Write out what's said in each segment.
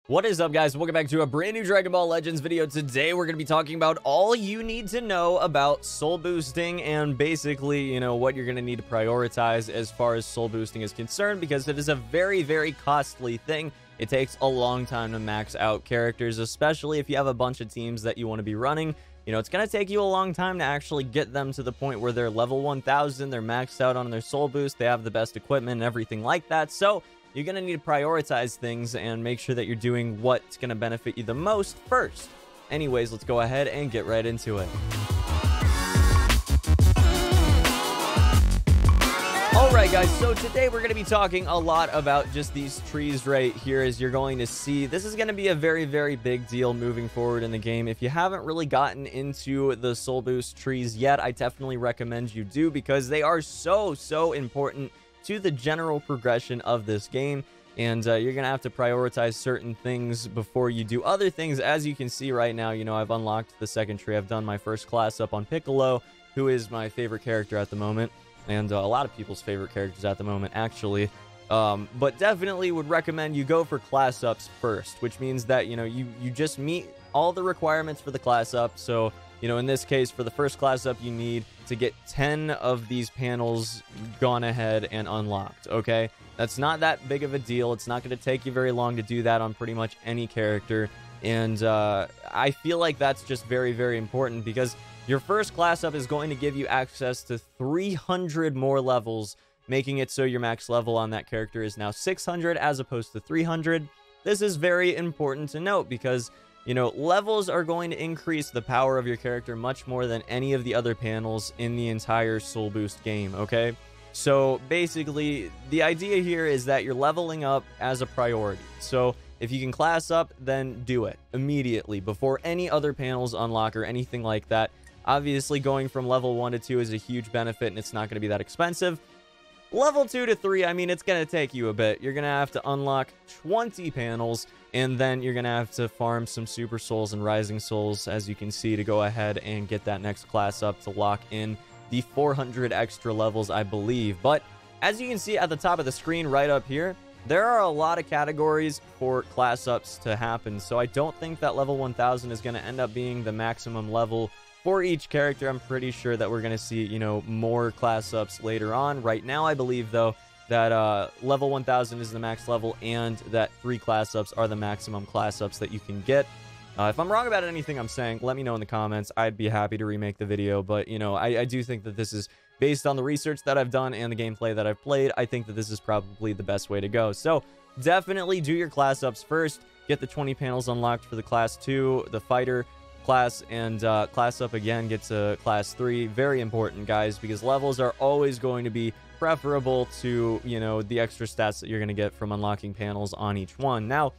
What is up, guys? Welcome back to a brand new Dragon Ball Legends video. Today we're going to be talking about all you need to know about soul boosting and basically, what you're going to need to prioritize as far as soul boosting is concerned, because it is a very, very costly thing. It takes a long time to max out characters, especially if you have a bunch of teams that you want to be running. It's going to take you a long time to actually get them to the point where they're level 1000, they're maxed out on their soul boost, they have the best equipment and everything like that. So you're going to need to prioritize things and make sure that you're doing what's going to benefit you the most first. Anyways, let's go ahead and get right into it. Alright guys, so today we're going to be talking a lot about just these trees right here. As you're going to see, this is going to be a very, very big deal moving forward in the game. If you haven't really gotten into the soul boost trees yet, I definitely recommend you do, because they are so important to the general progression of this game, and you're gonna have to prioritize certain things before you do other things. As you can see right now, I've unlocked the second tree. I've done my first class up on Piccolo, who is my favorite character at the moment, and a lot of people's favorite characters at the moment, actually. But definitely would recommend you go for class ups first, which means that you just meet all the requirements for the class up. So in this case, for the first class up, you need to get 10 of these panels gone ahead and unlocked, okay? That's not that big of a deal. It's not going to take you very long to do that on pretty much any character. And I feel like that's just very, very important, because your first class up is going to give you access to 300 more levels, making it so your max level on that character is now 600 as opposed to 300. This is very important to note, because levels are going to increase the power of your character much more than any of the other panels in the entire soul boost game, okay? So basically, the idea here is that you're leveling up as a priority. So if you can class up, then do it immediately before any other panels unlock or anything like that. Obviously, going from level 1 to 2 is a huge benefit, and it's not going to be that expensive. Level 2 to 3, I mean, it's going to take you a bit. You're going to have to unlock 20 panels, and then you're going to have to farm some Super Souls and Rising Souls, as you can see, to go ahead and get that next class up to lock in the 400 extra levels, I believe. But as you can see at the top of the screen right up here, there are a lot of categories for class ups to happen. So I don't think that level 1000 is going to end up being the maximum level for each character. I'm pretty sure that we're going to see, more class ups later on. Right now, I believe, though, that level 1000 is the max level, and that 3 class ups are the maximum class ups that you can get. If I'm wrong about anything I'm saying, let me know in the comments. I'd be happy to remake the video, but, I do think that this is based on the research that I've done and the gameplay that I've played. I think that this is probably the best way to go. So definitely do your class ups first. Get the 20 panels unlocked for the class 2, the fighter class, and class up again, get to class 3. Very important, guys, because levels are always going to be preferable to the extra stats that you're going to get from unlocking panels on each one. Now,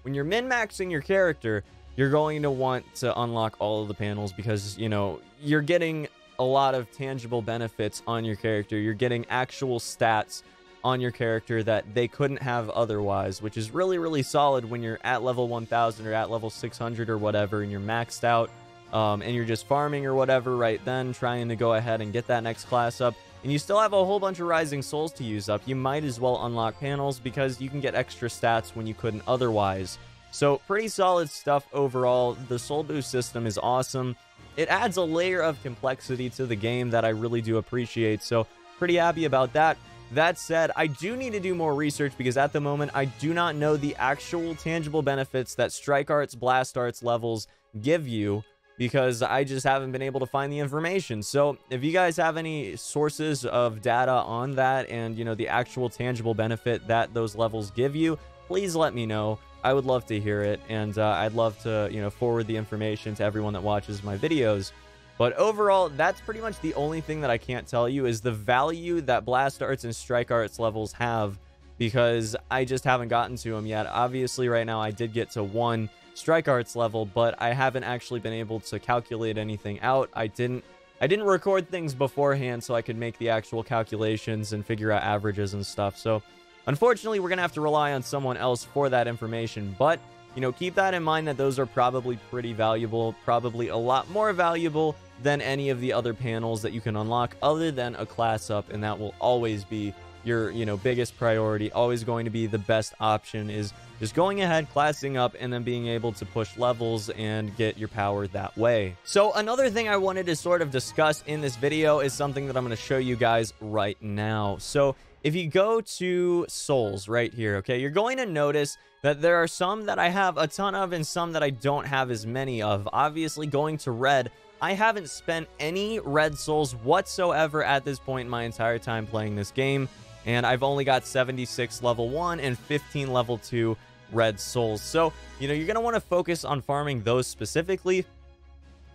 when you're min-maxing your character, you're going to want to unlock all of the panels, because you're getting a lot of tangible benefits on your character. You're getting actual stats on your character that they couldn't have otherwise, which is really, really solid when you're at level 1000 or at level 600 or whatever, and you're maxed out, and you're just farming or whatever right then, trying to go ahead and get that next class up, and you still have a whole bunch of Rising Souls to use up. You might as well unlock panels, because you can get extra stats when you couldn't otherwise. So pretty solid stuff overall. The soul boost system is awesome. It adds a layer of complexity to the game that I really do appreciate, so pretty happy about that. That said, I do need to do more research, because at the moment, I do not know the actual tangible benefits that Strike Arts, Blast Arts levels give you, because I just haven't been able to find the information. So if you guys have any sources of data on that and, the actual tangible benefit that those levels give you, please let me know. I would love to hear it, and I'd love to, forward the information to everyone that watches my videos. But overall, that's pretty much the only thing that I can't tell you, is the value that Blast Arts and Strike Arts levels have, because I just haven't gotten to them yet. Obviously, right now, I did get to 1 Strike Arts level, but I haven't actually been able to calculate anything out. I didn't record things beforehand so I could make the actual calculations and figure out averages and stuff. So unfortunately, we're going to have to rely on someone else for that information, but keep that in mind, that those are probably pretty valuable, probably a lot more valuable than any of the other panels that you can unlock other than a class up, and that will always be your, you know, biggest priority. Always going to be the best option is just going ahead, classing up, and then being able to push levels and get your power that way. So another thing I wanted to sort of discuss in this video is something that I'm going to show you guys right now. So if you go to souls right here, okay, you're going to notice that there are some that I have a ton of and some that I don't have as many of. Obviously, going to red, I haven't spent any red souls whatsoever at this point in my entire time playing this game, and I've only got 76 level 1 and 15 level 2 red souls. So, you know, you're going to want to focus on farming those specifically.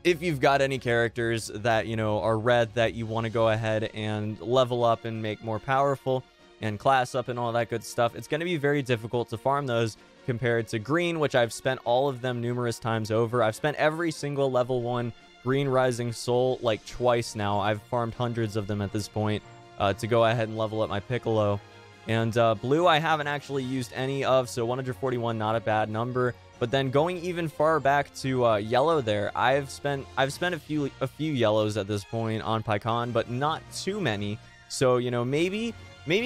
If you've got any characters that, you know, are red that you want to go ahead and level up and make more powerful and class up and all that good stuff, it's going to be very difficult to farm those compared to green, which I've spent all of them numerous times over. I've spent every single level 1 green rising soul like twice now. I've farmed hundreds of them at this point to go ahead and level up my Piccolo. And blue I haven't actually used any of, so 141, not a bad number. But then going even far back to yellow there, I've spent a few yellows at this point on Pycon, but not too many. So, you know, maybe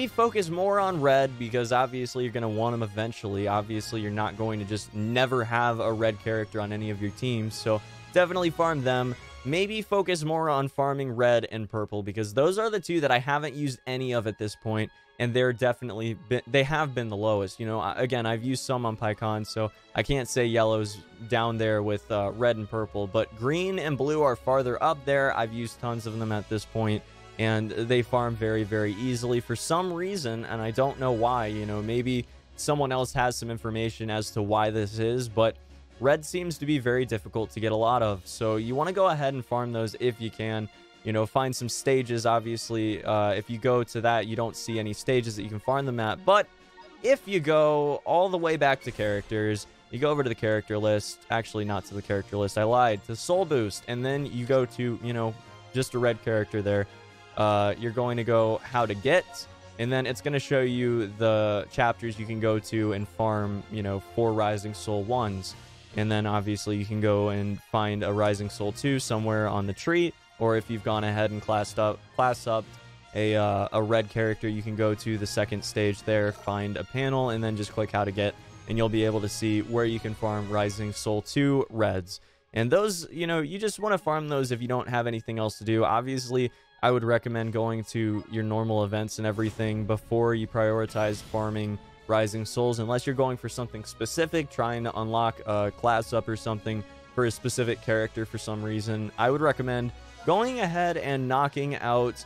focus more on red, because obviously you're going to want them eventually. Obviously, you're not going to just never have a red character on any of your teams, so definitely farm them. Maybe focus more on farming red and purple, because those are the two that I haven't used any of at this point, and they're definitely they have been the lowest. You know, again, I've used some on Pycon, so I can't say yellow's down there with red and purple, but green and blue are farther up there. I've used tons of them at this point, and they farm very, very easily for some reason, and I don't know why. You know, maybe someone else has some information as to why this is, but red seems to be very difficult to get a lot of, so you want to go ahead and farm those if you can. You know, find some stages. Obviously, if you go to that, you don't see any stages that you can farm them at, but if you go all the way back to characters, you go over to the character list, actually not to the character list, I lied, to soul boost, and then you go to, you know, just a red character there. You're going to go how to get, and then it's going to show you the chapters you can go to and farm, you know, 4 rising soul 1s. And then obviously you can go and find a rising soul 2 somewhere on the tree, or if you've gone ahead and class up a red character, you can go to the second stage there, find a panel, and then just click how to get, and you'll be able to see where you can farm rising soul 2 reds. And those, you know, you just want to farm those if you don't have anything else to do. Obviously, I would recommend going to your normal events and everything before you prioritize farming rising souls, unless you're going for something specific, trying to unlock a class up or something for a specific character for some reason. I would recommend going ahead and knocking out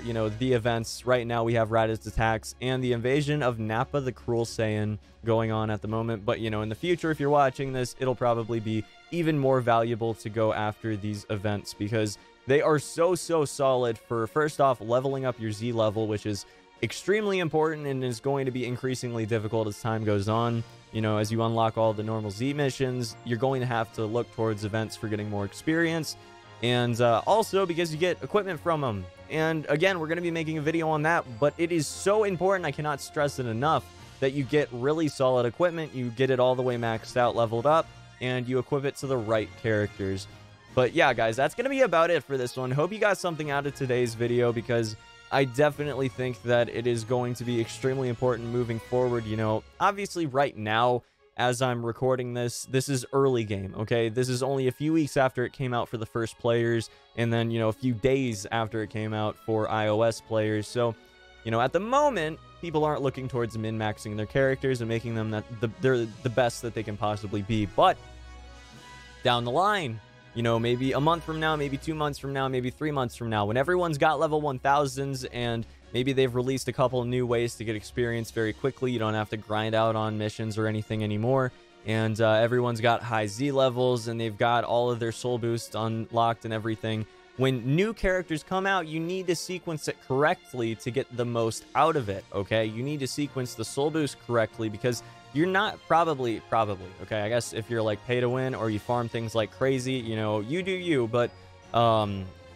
you know, the events. Right now we have Raditz attacks and the invasion of Nappa the Cruel Saiyan going on at the moment, but you know, in the future, if you're watching this, it'll probably be even more valuable to go after these events, because they are so solid for, first off, leveling up your Z level, which is extremely important and is going to be increasingly difficult as time goes on. You know, as you unlock all the normal Z missions, you're going to have to look towards events for getting more experience, and also because you get equipment from them. And again, we're going to be making a video on that, but it is so important, I cannot stress it enough, that you get really solid equipment, you get it all the way maxed out, leveled up, and you equip it to the right characters. But yeah, guys, that's going to be about it for this one. Hope you got something out of today's video, because I definitely think that it is going to be extremely important moving forward. You know, obviously right now, as I'm recording this, this is early game, okay? This is only a few weeks after it came out for the first players, and then, you know, a few days after it came out for iOS players. So, you know, at the moment, people aren't looking towards min-maxing their characters and making them they're the best that they can possibly be. But down the line, you know, maybe a month from now, maybe 2 months from now, maybe 3 months from now, when everyone's got level 1000s and maybe they've released a couple new ways to get experience very quickly, you don't have to grind out on missions or anything anymore, and everyone's got high Z levels and they've got all of their soul boosts unlocked and everything. When new characters come out, you need to sequence it correctly to get the most out of it, okay? You need to sequence the soul boost correctly, because you're not probably, okay? I guess if you're like pay to win or you farm things like crazy, you know, you do you, but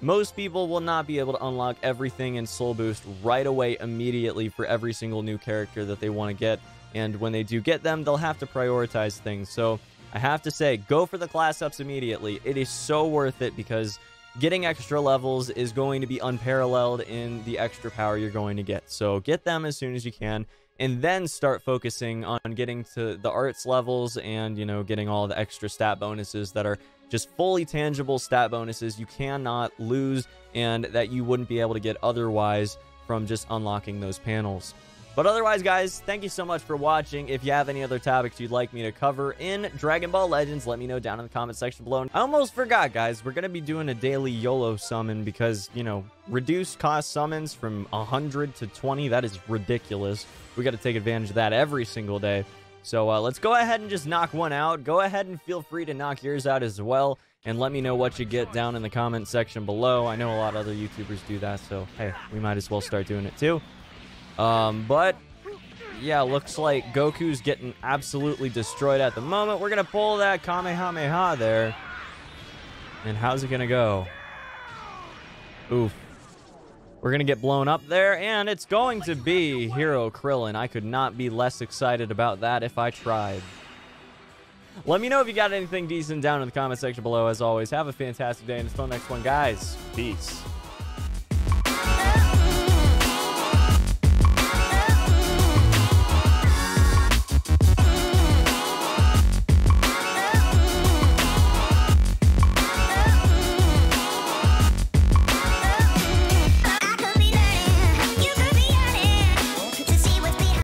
most people will not be able to unlock everything in soul boost right away immediately for every single new character that they want to get. And when they do get them, they'll have to prioritize things. So I have to say, go for the class ups immediately. It is so worth it, because getting extra levels is going to be unparalleled in the extra power you're going to get. So get them as soon as you can, and then start focusing on getting to the arts levels and, you know, getting all the extra stat bonuses that are just fully tangible stat bonuses you cannot lose and that you wouldn't be able to get otherwise from just unlocking those panels. But otherwise, guys, thank you so much for watching. If you have any other topics you'd like me to cover in Dragon Ball Legends, let me know down in the comment section below. I almost forgot, guys. We're going to be doing a daily YOLO summon because, you know, reduced cost summons from 100 to 20. That is ridiculous. We got to take advantage of that every single day. So let's go ahead and just knock one out. Go ahead and feel free to knock yours out as well. And let me know what you get down in the comment section below. I know a lot of other YouTubers do that, so hey, we might as well start doing it too. But yeah, looks like Goku's getting absolutely destroyed at the moment. We're gonna pull that Kamehameha there. And how's it gonna go? Oof. We're gonna get blown up there, and it's going to be Hero Krillin. I could not be less excited about that if I tried. Let me know if you got anything decent down in the comment section below. As always, have a fantastic day, and until next one, guys, peace.